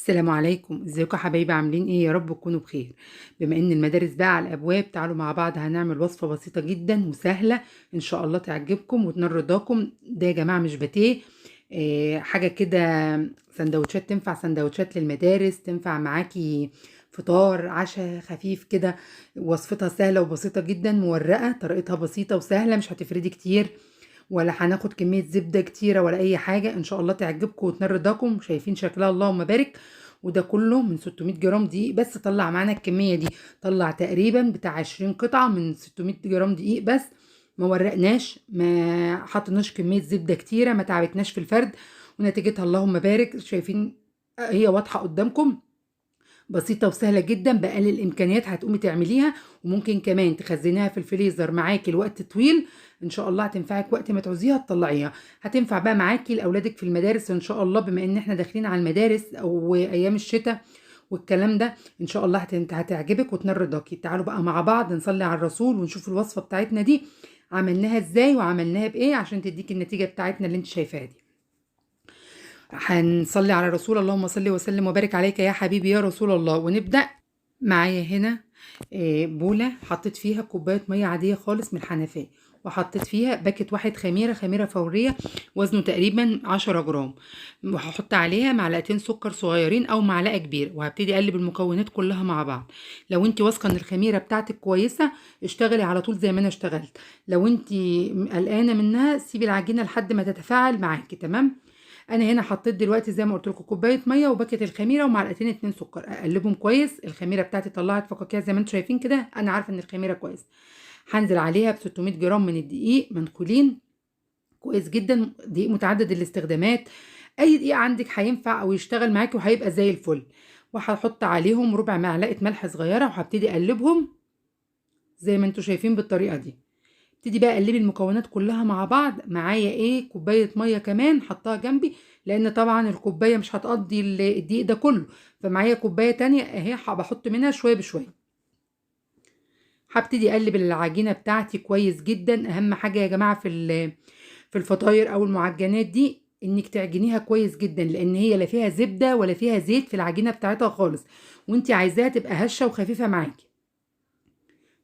السلام عليكم، ازيكم يا حبايبي؟ عاملين ايه؟ يا رب تكونوا بخير. بما ان المدارس بقى على الابواب، تعالوا مع بعض هنعمل وصفة بسيطة جدا وسهلة ان شاء الله تعجبكم وتنال رضاكم. ده يا جماعة مش باتيه، حاجة كده. سندوتشات، تنفع سندوتشات للمدارس، تنفع معاكي فطار عشاء خفيف كده. وصفتها سهلة وبسيطة جدا، مورقة، طريقتها بسيطة وسهلة، مش هتفردي كتير ولا هناخد كمية زبدة كتيرة ولا أي حاجة. إن شاء الله تعجبكم وتنال رضاكم. شايفين شكلها؟ اللهم بارك. وده كله من 600 جرام دقيق بس. طلع معانا الكمية دي، طلع تقريبا بتاع 20 قطعة من 600 جرام دقيق بس. ما ورقناش، ما حطناش كمية زبدة كتيرة، ما تعبتناش في الفرد. ونتيجتها اللهم بارك. شايفين؟ هي واضحة قدامكم، بسيطة وسهلة جدا. بأقل الإمكانيات هتقومي تعمليها. وممكن كمان تخزنيها في الفريزر معاكي لوقت طويل. إن شاء الله هتنفعك وقت ما تعوزيها تطلعيها. هتنفع بقى معاكي لأولادك في المدارس إن شاء الله، بما إن إحنا داخلين على المدارس أو أيام الشتاء والكلام ده. إن شاء الله هتعجبك وتنال رضاكي. تعالوا بقى مع بعض نصلي على الرسول ونشوف الوصفة بتاعتنا دي عملناها إزاي وعملناها بإيه عشان تديك النتيجة بتاعتنا اللي انت شايفاها دي. هنصلي على الرسول. اللهم صل وسلم وبارك عليك يا حبيبي يا رسول الله. ونبدأ. معايا هنا بولة حطيت فيها كوباية مية عادية خالص من الحنفية، وحطيت فيها باكت واحد خميرة فورية وزنه تقريبا 10 جرام. وهحط عليها معلقتين سكر صغيرين او معلقة كبيرة، وهبتدي اقلب المكونات كلها مع بعض. لو انت واثقة ان الخميرة بتاعتك كويسة، اشتغلي على طول زي ما انا اشتغلت. لو انت قلقانة منها، سيبي العجينة لحد ما تتفاعل معاكي. تمام. انا هنا حطيت دلوقتي زي ما قلت لكم كوبايه ميه وباكت الخميره ومعلقتين اتنين سكر. اقلبهم كويس. الخميره بتاعتي طلعت فقاقيع زي ما انتم شايفين كده، انا عارفه ان الخميره كويس. هنزل عليها ب 600 جرام من الدقيق منخولين كويس جدا، دقيق متعدد الاستخدامات. اي دقيق عندك هينفع او يشتغل معاكي وهيبقى زي الفل. وهحط عليهم ربع معلقه ملح صغيره وهبتدي اقلبهم زي ما انتم شايفين بالطريقه دي. ابتدي بقى اقلبي المكونات كلها مع بعض. معايا كوبايه ميه كمان حطها جنبي، لان طبعا الكوبايه مش هتقضي الدقيق ده كله. فمعايا كوبايه تانية اهي، بحط منها شويه بشويه. هبتدي اقلب العجينه بتاعتي كويس جدا. اهم حاجه يا جماعه في الفطاير او المعجنات دي، انك تعجنيها كويس جدا، لان هي لا فيها زبده ولا فيها زيت في العجينه بتاعتها خالص، وانت عايزاها تبقى هشه وخفيفه معاكي.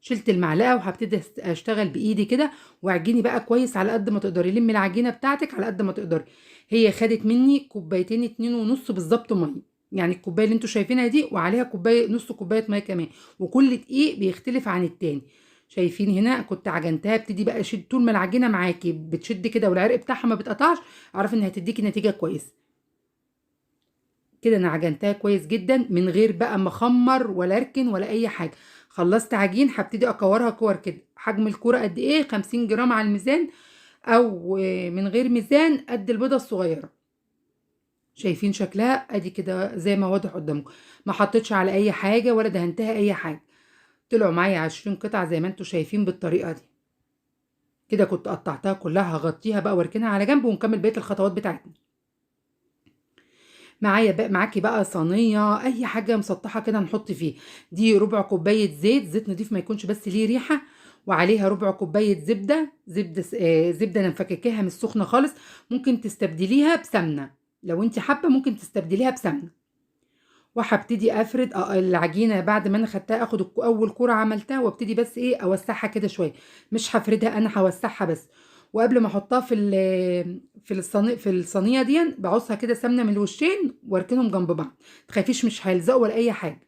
شلت المعلقه وهبتدي اشتغل بايدي كده، واعجني بقى كويس على قد ما تقدري. لمي العجينه بتاعتك على قد ما تقدري. هي خدت مني كوبايتين اتنين ونص بالظبط ميه، يعني الكوبايه اللي انتوا شايفينها دي وعليها كوبايه نص كوبايه ميه كمان. وكل دقيق بيختلف عن التاني. شايفين هنا كنت عجنتها. ابتدي بقى اشد طول ما العجينه معاكي بتشد كده والعرق بتاعها ما بتقطعش، اعرف ان هتديكي نتيجه كويسه. كده انا عجنتها كويس جدا من غير بقى ما اخمر ولا اركن ولا اي حاجه. خلصت عجين، هبتدي اكورها كور كده. حجم الكوره قد ايه؟ 50 جرام على الميزان، او من غير ميزان قد البيضه الصغيره. شايفين شكلها؟ ادي كده زي ما واضح قدامكم. ما حطيتش على اي حاجه ولا دهنتها اي حاجه. طلعوا معايا 20 قطعه زي ما انتم شايفين بالطريقه دي. كده كنت قطعتها كلها. هغطيها بقى واركنها على جنب ونكمل بقيه الخطوات بتاعتنا. معاكي بقى صينيه اي حاجه مسطحه كده نحط فيه. دي ربع كوبايه زيت، زيت نضيف ما يكونش بس ليه ريحه. وعليها ربع كوبايه زبده انا مفككاها مش سخنه خالص. ممكن تستبدليها بسمنه. لو انت حابه ممكن تستبدليها بسمنه. وهبتدي افرد العجينه بعد ما انا خدتها. اخد اول كوره عملتها وابتدي بس اوسعها كده شويه. مش هفردها، انا هوسعها بس. وقبل ما احطها في الصينيه دي بعصها كده سمنه من الوشين واركنهم جنب بعض. تخافيش، مش هيلزقوا ولا اي حاجه.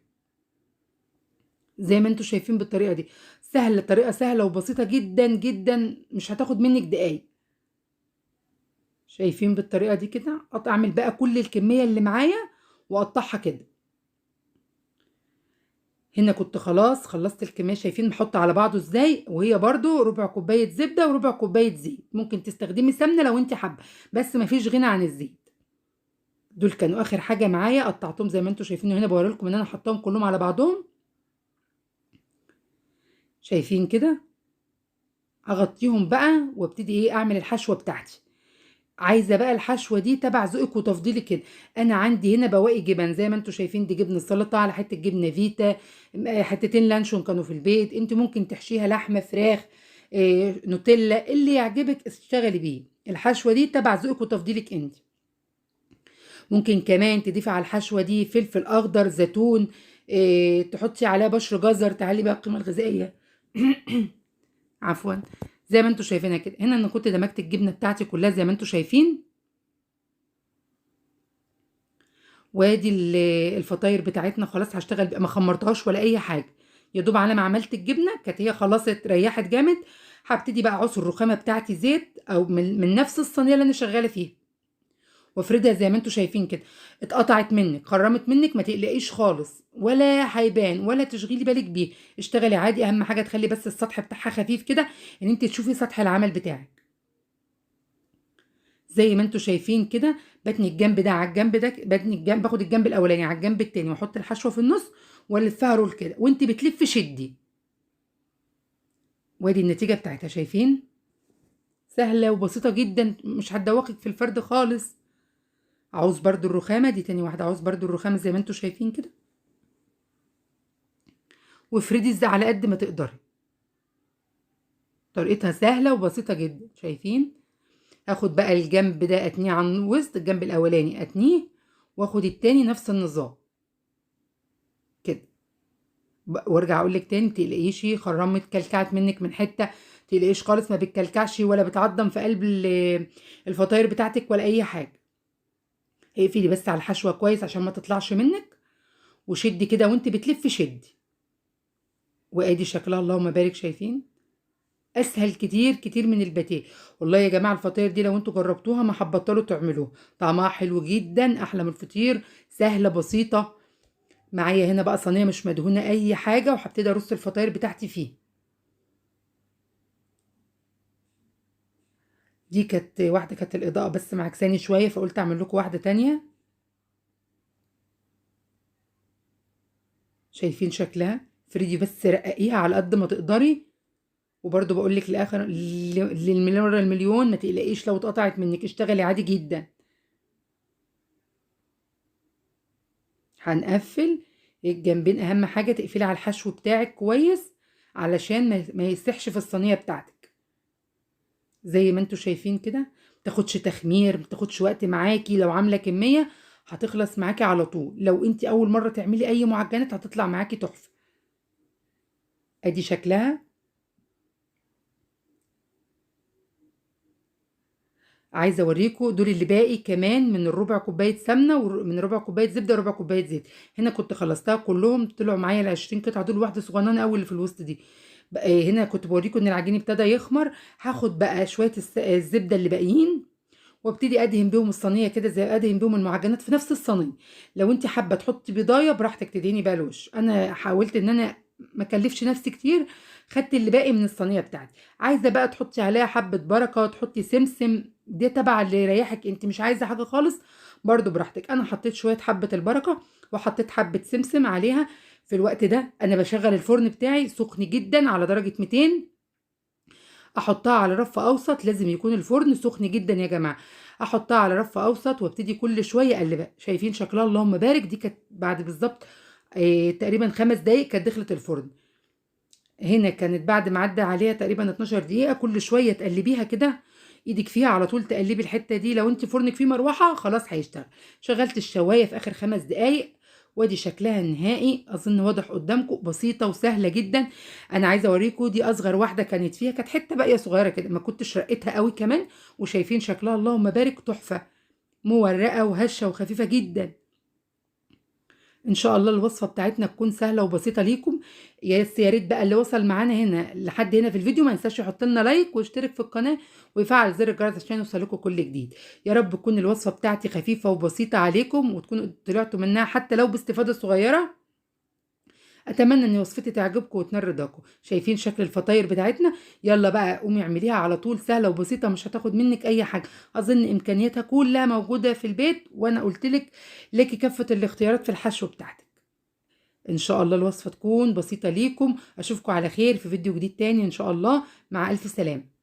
زي ما انتوا شايفين بالطريقه دي. سهله، طريقه سهله وبسيطه جدا جدا، مش هتاخد منك دقايق. شايفين بالطريقه دي كده؟ اعمل بقى كل الكميه اللي معايا واقطعها كده. هنا كنت خلاص خلصت الكميه. شايفين بحط على بعضه ازاي؟ وهي برضو ربع كوبايه زبده وربع كوبايه زيت. ممكن تستخدمي سمنه لو انت حابه، بس مفيش غنى عن الزيت. دول كانوا اخر حاجه معايا. قطعتهم زي ما انتم شايفين هنا. بوريلكم ان انا حطاهم كلهم على بعضهم. شايفين كده؟ هغطيهم بقى وابتدي اعمل الحشوه بتاعتي. عايزه بقى الحشوه دي تبع ذوقك وتفضيلك كده. انا عندي هنا بواقي جبن زي ما انتم شايفين. دي جبنه سلطه على حته جبنه فيتا، حتتين لانشون كانوا في البيت. انت ممكن تحشيها لحمه، فراخ، نوتيلا، اللي يعجبك اشتغلي بيه. الحشوه دي تبع ذوقك وتفضيلك انت. ممكن كمان تضيفي على الحشوة دي فلفل اخضر، زيتون، تحطي عليها بشر جزر تعلي بقى القيمة الغذائية. عفوا. زي ما انتوا شايفينها كده، هنا انا كنت دمجت الجبنة بتاعتي كلها زي ما انتوا شايفين. وادي الفطاير بتاعتنا خلاص هشتغل ما خمرتهاش ولا اي حاجه، يا دوب على ما عملت الجبنه كانت هي خلاص ريحت جامد. هبتدي بقى اعصر الرخامه بتاعتي زيت او من نفس الصينيه اللي انا شغاله فيها، وافردها زي ما انتوا شايفين كده. اتقطعت منك، خرمت منك، ما تقلقيش خالص، ولا هيبان ولا تشغيلي بالك بيه. اشتغلي عادي، اهم حاجه تخلي بس السطح بتاعها خفيف كده، ان انت تشوفي سطح العمل بتاعك. زي ما انتوا شايفين كده، بتني الجنب ده على الجنب ده، بتني الجنب، باخد الجنب الاولاني على الجنب التاني واحط الحشوه في النص والفها رول كده، وانت بتلفي شدي. وادي النتيجه بتاعتها، شايفين؟ سهله وبسيطه جدا، مش هتدوخك في الفرد خالص. عاوز برضو الرخامه دي تاني واحده، عاوز برضو الرخامه زي ما انتوا شايفين كده، وافردي على قد ما تقدري. طريقتها سهله وبسيطه جدا، شايفين؟ هاخد بقى الجنب ده اتنيه عن الوسط، الجنب الاولاني اتنيه، واخد التاني نفس النظام كده. وارجع اقول لك تاني، متقلقيش خرمت كلكعت منك من حته، متقلقيش خالص، ما بتكلكعش ولا بتعضم في قلب الفطاير بتاعتك ولا اي حاجه. اقفلي بس على الحشوه كويس عشان ما تطلعش منك، وشدي كده وانت بتلفي شدي. وادي شكلها اللهم بارك، شايفين؟ اسهل كتير كتير من الباتيه. والله يا جماعه الفطاير دي لو انتوا جربتوها ما هتبطلوا تعملوها، طعمها حلو جدا، احلى من الفطير، سهله بسيطه. معايا هنا بقى صينيه مش مدهونه اي حاجه، وهبتدي ارص الفطاير بتاعتي فيه. دي كانت واحدة، كانت الإضاءة بس معكساني شوية فقلت أعمل لكم واحدة تانية. شايفين شكلها؟ فريدي بس رققيها على قد ما تقدري. وبرضه بقول لك لآخر للمرة المليون، ما تقلقيش لو اتقطعت منك، اشتغلي عادي جدا. هنقفل الجنبين، أهم حاجة تقفلي على الحشو بتاعك كويس علشان ما يسيحش في الصينية بتاعتك. زي ما انتوا شايفين كده، متاخدش تخمير، متاخدش وقت معاكي، لو عاملة كمية هتخلص معاكي على طول. لو انت أول مرة تعملي أي معجنات هتطلع معاكي تحفة. ادي شكلها. عايزه اوريكم دول اللي باقي كمان من الربع كوبايه سمنه ومن ربع كوبايه زبده وربع كوبايه زيت. هنا كنت خلصتها كلهم، طلعوا معايا ال 20 قطعه دول، واحده صغننه قوي اللي في الوسط دي. بقى هنا كنت بوريكم ان العجين ابتدى يخمر. هاخد بقى شويه الزبده اللي باقيين، وابتدي ادهن بيهم الصينيه كده، زي ادهن بيهم المعجنات في نفس الصينيه. لو انت حابه تحطي بيضايه براحتك تدهني بقى الوش، انا حاولت ان انا ما اكلفش نفسي كتير، خدت اللي باقي من الصينيه بتاعتي. عايزه بقى تحطي عليها حبه بركه، تحطي سمسم، دي تبع اللي يريحك، انت مش عايزه حاجه خالص برضو براحتك. انا حطيت شويه حبه البركه وحطيت حبه سمسم عليها. في الوقت ده انا بشغل الفرن بتاعي سخن جدا على درجه 200، احطها على رف اوسط، لازم يكون الفرن سخن جدا يا جماعه. احطها على رف اوسط وابتدي كل شويه اقلبها. شايفين شكلها اللهم بارك؟ دي كانت بعد بالظبط تقريبا 5 دقايق كانت دخلت الفرن. هنا كانت بعد ما عدى عليها تقريبا 12 دقيقه. كل شويه تقلبيها كده، ايدك فيها على طول تقلبي الحته دي. لو انت فرنك فيه مروحه خلاص هيشتغل. شغلت الشوايه في اخر 5 دقايق، وادي شكلها النهائي. اظن واضح قدامكم، بسيطه وسهله جدا. انا عايزه اوريكم دي اصغر واحده كانت فيها، كانت حته باقيه صغيره كده، ما كنتش رقتها قوي كمان. وشايفين شكلها اللهم بارك، تحفه، مورقه وهشه وخفيفه جدا. ان شاء الله الوصفه بتاعتنا تكون سهله وبسيطه ليكم. يا ريت بقى اللي وصل معانا هنا لحد هنا في الفيديو ما ينساش يحط لنا لايك ويشترك في القناه ويفعل زر الجرس عشان يوصلكم كل جديد. يا رب تكون الوصفه بتاعتي خفيفه وبسيطه عليكم، وتكونوا طلعتوا منها حتى لو باستفاده صغيره. اتمنى ان وصفتي تعجبكم وتنال رضاكم. شايفين شكل الفطاير بتاعتنا؟ يلا بقى قومي اعمليها على طول، سهله وبسيطه، مش هتاخد منك اي حاجه. اظن امكانياتها كلها موجوده في البيت، وانا قلت لك ليكي كافه الاختيارات في الحشو بتاعتك. ان شاء الله الوصفه تكون بسيطه ليكم. اشوفكم على خير في فيديو جديد تاني ان شاء الله. مع الف سلامه.